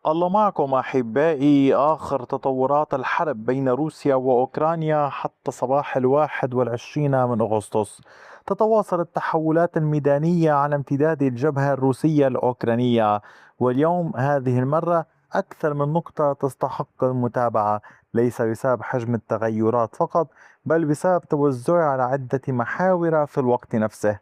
الله معكم أحبائي. آخر تطورات الحرب بين روسيا وأوكرانيا حتى صباح 21 من أغسطس. تتواصل التحولات الميدانية على امتداد الجبهة الروسية الأوكرانية، واليوم هذه المرة أكثر من نقطة تستحق المتابعة، ليس بسبب حجم التغيرات فقط، بل بسبب توزعها على عدة محاور في الوقت نفسه.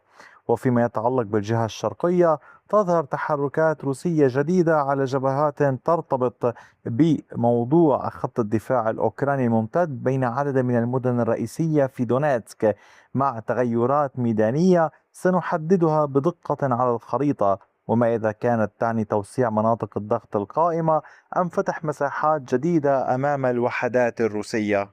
وفيما يتعلق بالجهة الشرقية، تظهر تحركات روسية جديدة على جبهات ترتبط بموضوع خط الدفاع الأوكراني الممتد بين عدد من المدن الرئيسية في دونيتسك، مع تغيرات ميدانية سنحددها بدقة على الخريطة، وما إذا كانت تعني توسيع مناطق الضغط القائمة أم فتح مساحات جديدة أمام الوحدات الروسية.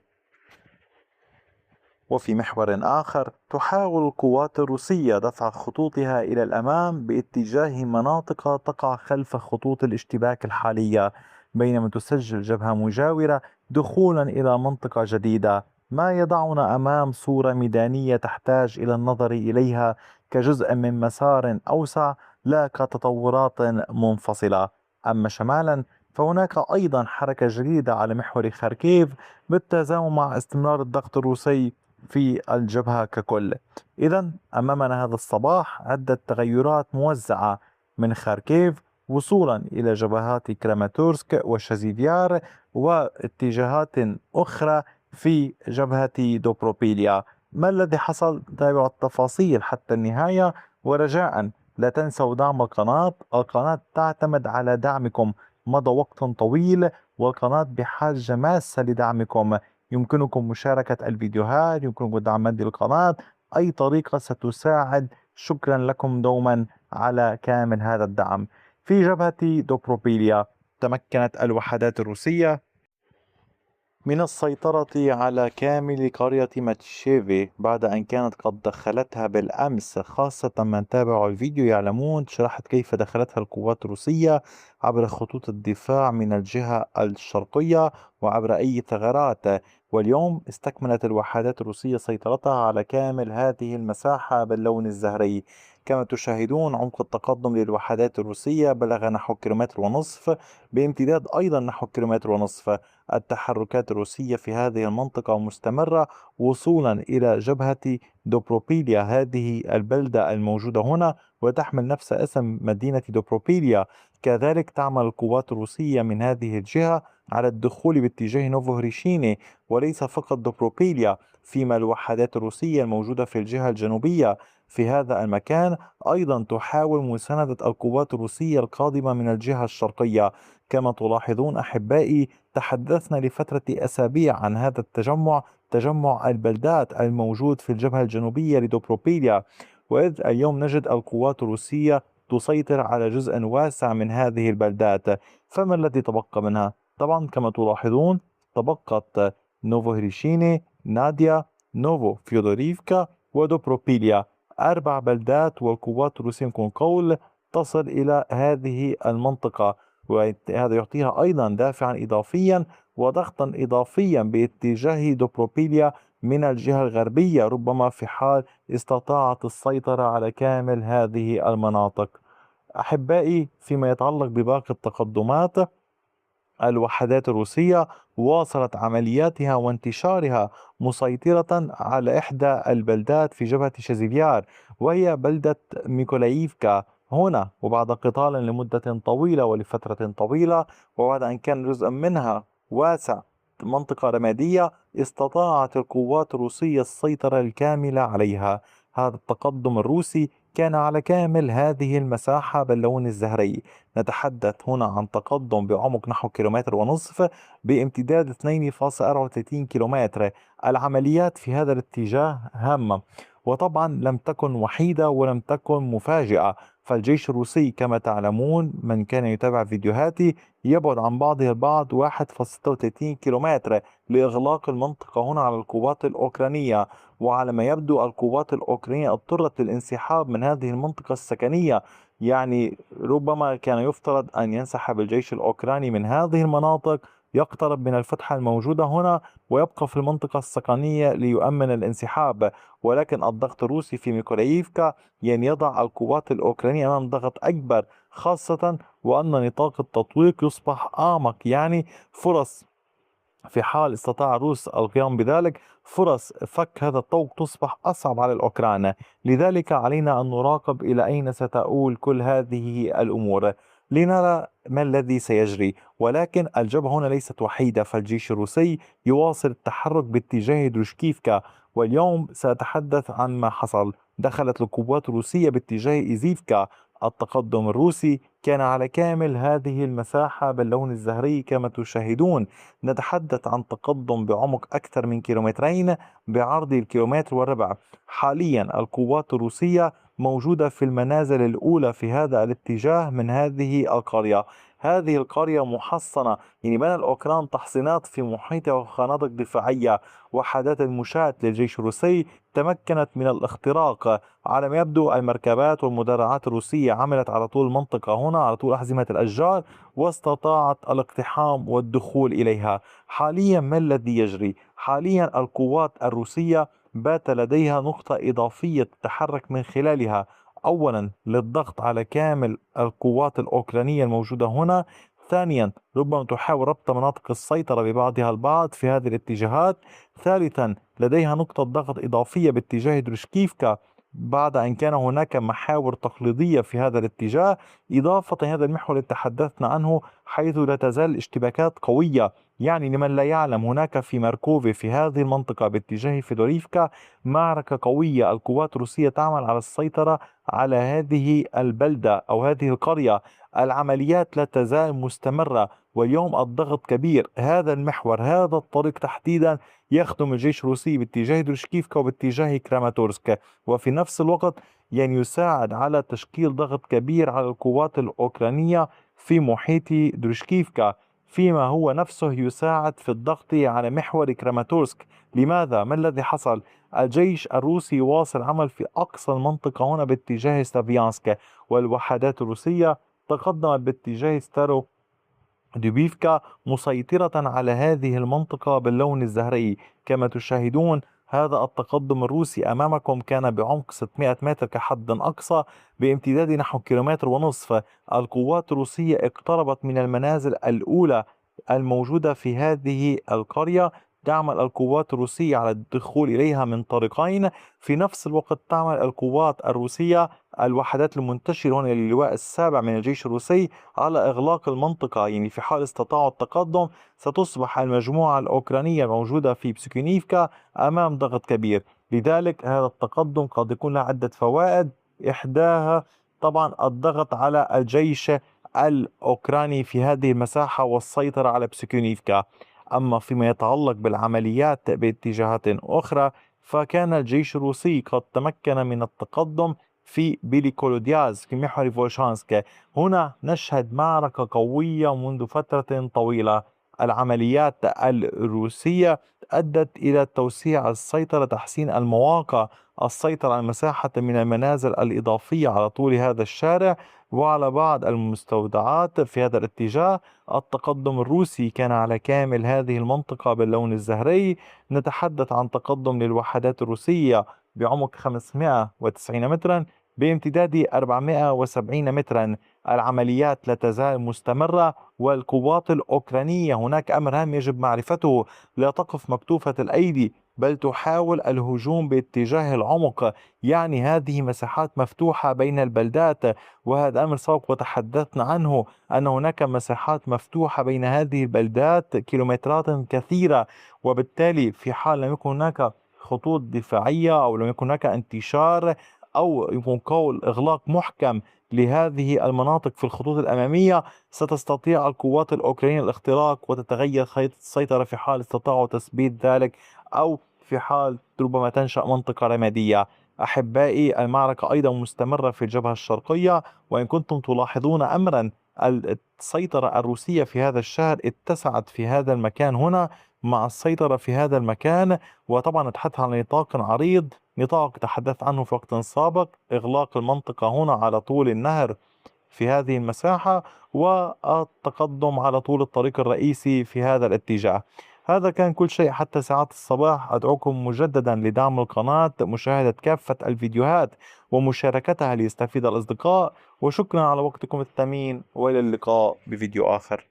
وفي محور آخر، تحاول القوات الروسية دفع خطوطها إلى الأمام باتجاه مناطق تقع خلف خطوط الاشتباك الحالية، بينما تسجل جبهة مجاورة دخولا إلى منطقة جديدة، ما يضعنا أمام صورة ميدانية تحتاج إلى النظر إليها كجزء من مسار أوسع، لا كتطورات منفصلة. أما شمالا، فهناك أيضا حركة جديدة على محور خاركيف بالتزامن مع استمرار الضغط الروسي في الجبهة ككل. إذا أمامنا هذا الصباح عدة تغيرات موزعة من خاركيف وصولا إلى جبهات كراماتورسك وشازيفيار، واتجاهات أخرى في جبهة دوبروبيليا. ما الذي حصل؟ تابعوا التفاصيل حتى النهاية، ورجاء لا تنسوا دعم القناة تعتمد على دعمكم. مضى وقت طويل والقناة بحاجة ماسة لدعمكم. يمكنكم مشاركة الفيديوهات، يمكنكم دعم مادي للقناة، أي طريقة ستساعد. شكرا لكم دوما على كامل هذا الدعم. في جبهة دوبروبيليا، تمكنت الوحدات الروسية من السيطرة على كامل قرية ماتشيفي بعد أن كانت قد دخلتها بالأمس. خاصة من تابعوا الفيديو يعلمون، شرحت كيف دخلتها القوات الروسية عبر خطوط الدفاع من الجهة الشرقية وعبر أي ثغرات. واليوم استكملت الوحدات الروسية سيطرتها على كامل هذه المساحة باللون الزهري. كما تشاهدون، عمق التقدم للوحدات الروسية بلغ نحو كيلومتر ونصف، بامتداد أيضا نحو كيلومتر ونصف. التحركات الروسية في هذه المنطقة مستمرة وصولا إلى جبهة دوبروبيليا، هذه البلدة الموجودة هنا وتحمل نفس اسم مدينة دوبروبيليا. كذلك تعمل القوات الروسية من هذه الجهة على الدخول باتجاه نوفوهريشيني، وليس فقط دوبروبيليا، فيما الوحدات الروسية الموجودة في الجهة الجنوبية في هذا المكان أيضا تحاول مساندة القوات الروسية القادمة من الجهة الشرقية. كما تلاحظون أحبائي، تحدثنا لفترة أسابيع عن هذا التجمع، تجمع البلدات الموجود في الجبهة الجنوبية لدوبروبيليا، وإذ اليوم نجد القوات الروسية تسيطر على جزء واسع من هذه البلدات. فما الذي تبقى منها؟ طبعا كما تلاحظون، تبقت نوفوهريشيني، ناديا، نوفو فيودوريفكا، ودوبروبيليا، 4 بلدات، والقوات الروسية يمكن قول تصل إلى هذه المنطقة، وهذا يعطيها أيضا دافعا إضافيا وضغطا إضافيا باتجاه دوبروبيليا من الجهة الغربية، ربما في حال استطاعت السيطرة على كامل هذه المناطق. أحبائي، فيما يتعلق بباقي التقدمات، الوحدات الروسية واصلت عملياتها وانتشارها، مسيطرة على إحدى البلدات في جبهة شازيفيار، وهي بلدة ميكولاييفكا هنا. وبعد قتال لمدة طويلة ولفترة طويلة، وبعد أن كان جزء منها واسع منطقة رمادية، استطاعت القوات الروسية السيطرة الكاملة عليها. هذا التقدم الروسي كان على كامل هذه المساحة باللون الزهري. نتحدث هنا عن تقدم بعمق نحو كيلومتر ونصف بامتداد 2.34 كيلومتر. العمليات في هذا الاتجاه هامة، وطبعا لم تكن وحيدة ولم تكن مفاجئة. فالجيش الروسي كما تعلمون، من كان يتابع فيديوهاتي، يبعد عن بعضه البعض 1.36 كيلومتر لإغلاق المنطقة هنا على القوات الأوكرانية. وعلى ما يبدو القوات الأوكرانية اضطرت للانسحاب من هذه المنطقة السكنية. يعني ربما كان يفترض أن ينسحب الجيش الأوكراني من هذه المناطق يقترب من الفتحة الموجودة هنا ويبقى في المنطقة السكنية ليؤمن الانسحاب. ولكن الضغط الروسي في ميكولاييفكا يعني يضع القوات الأوكرانية أمام ضغط أكبر، خاصة وأن نطاق التطويق يصبح أعمق. يعني فرص في حال استطاع الروس القيام بذلك، فرص فك هذا الطوق تصبح أصعب على الأوكران. لذلك علينا أن نراقب إلى أين ستؤول كل هذه الأمور لنرى ما الذي سيجري. ولكن الجبهة هنا ليست وحيدة، فالجيش الروسي يواصل التحرك باتجاه دروشكيفكا. واليوم سأتحدث عن ما حصل. دخلت القوات الروسية باتجاه إيزيفكا. التقدم الروسي كان على كامل هذه المساحة باللون الزهري كما تشاهدون. نتحدث عن تقدم بعمق أكثر من كيلومترين بعرض الكيلومتر وربع. حاليا القوات الروسية موجودة في المنازل الأولى في هذا الاتجاه من هذه القرية. هذه القرية محصنة، يعني بنى الأوكران تحصينات في محيطها وخنادق دفاعية. وحدات المشاة للجيش الروسي تمكنت من الاختراق. على ما يبدو المركبات والمدرعات الروسية عملت على طول المنطقة هنا، على طول أحزمة الأشجار، واستطاعت الاقتحام والدخول إليها. حاليا ما الذي يجري؟ حاليا القوات الروسية بات لديها نقطة إضافية تتحرك من خلالها، أولا للضغط على كامل القوات الأوكرانية الموجودة هنا، ثانيا ربما تحاول ربط مناطق السيطرة ببعضها البعض في هذه الاتجاهات، ثالثا لديها نقطة ضغط إضافية باتجاه درشكيفكا بعد أن كان هناك محاور تقليدية في هذا الاتجاه. إضافة هذا المحور اللي تحدثنا عنه حيث لا تزال اشتباكات قوية. يعني لمن لا يعلم، هناك في ماركوفي في هذه المنطقة باتجاه فيدوريفكا معركة قوية. القوات الروسية تعمل على السيطرة على هذه البلدة أو هذه القرية. العمليات لا تزال مستمرة واليوم الضغط كبير. هذا المحور، هذا الطريق تحديدا يخدم الجيش الروسي باتجاه درشكيفكا وباتجاه كراماتورسك، وفي نفس الوقت يعني يساعد على تشكيل ضغط كبير على القوات الأوكرانية في محيط درشكيفكا، فيما هو نفسه يساعد في الضغط على محور كراماتورسك. لماذا؟ ما الذي حصل؟ الجيش الروسي يواصل عمل في أقصى المنطقة هنا باتجاه سلافيانسك، والوحدات الروسية تقدمت باتجاه ستارو دوبيفكا مسيطرة على هذه المنطقة باللون الزهري كما تشاهدون. هذا التقدم الروسي أمامكم كان بعمق 600 متر كحد أقصى بامتداد نحو كيلومتر ونصف. القوات الروسية اقتربت من المنازل الأولى الموجودة في هذه القرية. تعمل القوات الروسية على الدخول إليها من طريقين. في نفس الوقت تعمل القوات الروسية الوحدات المنتشرة هنا للواء السابع من الجيش الروسي على إغلاق المنطقة. يعني في حال استطاعوا التقدم ستصبح المجموعة الأوكرانية الموجودة في بسكينيفكا أمام ضغط كبير. لذلك هذا التقدم قد يكون له عدة فوائد، إحداها طبعا الضغط على الجيش الأوكراني في هذه المساحة والسيطرة على بسكينيفكا. أما فيما يتعلق بالعمليات باتجاهات أخرى، فكان الجيش الروسي قد تمكن من التقدم في بيليكولودياز في محور فولشانسك. هنا نشهد معركة قوية منذ فترة طويلة. العمليات الروسية أدت إلى توسيع السيطرة، تحسين المواقع، السيطرة على مساحة من المنازل الإضافية على طول هذا الشارع وعلى بعض المستودعات في هذا الاتجاه. التقدم الروسي كان على كامل هذه المنطقة باللون الزهري. نتحدث عن تقدم للوحدات الروسية بعمق 590 مترا بامتداد 470 مترا. العمليات لا تزال مستمرة، والقوات الأوكرانية هناك أمر هام يجب معرفته، لا تقف مكتوفة الأيدي بل تحاول الهجوم باتجاه العمق. يعني هذه مساحات مفتوحة بين البلدات، وهذا أمر سبق وتحدثنا عنه أن هناك مساحات مفتوحة بين هذه البلدات كيلومترات كثيرة. وبالتالي في حال لم يكن هناك خطوط دفاعية أو لم يكن هناك انتشار أو يكون قول إغلاق محكم لهذه المناطق في الخطوط الأمامية، ستستطيع القوات الأوكرانية الاختراق وتتغير خريطة السيطرة في حال استطاعوا تثبيت ذلك، أو في حال ربما تنشأ منطقة رمادية. أحبائي، المعركة أيضا مستمرة في الجبهة الشرقية، وإن كنتم تلاحظون أمرا، السيطرة الروسية في هذا الشهر اتسعت في هذا المكان هنا مع السيطرة في هذا المكان. وطبعا نتحدث عن نطاق عريض، نطاق تحدثت عنه في وقت سابق، إغلاق المنطقة هنا على طول النهر في هذه المساحة والتقدم على طول الطريق الرئيسي في هذا الاتجاه. هذا كان كل شيء حتى ساعات الصباح. أدعوكم مجددا لدعم القناة، مشاهدة كافة الفيديوهات ومشاركتها ليستفيد الأصدقاء. وشكرا على وقتكم الثمين، وإلى اللقاء بفيديو آخر.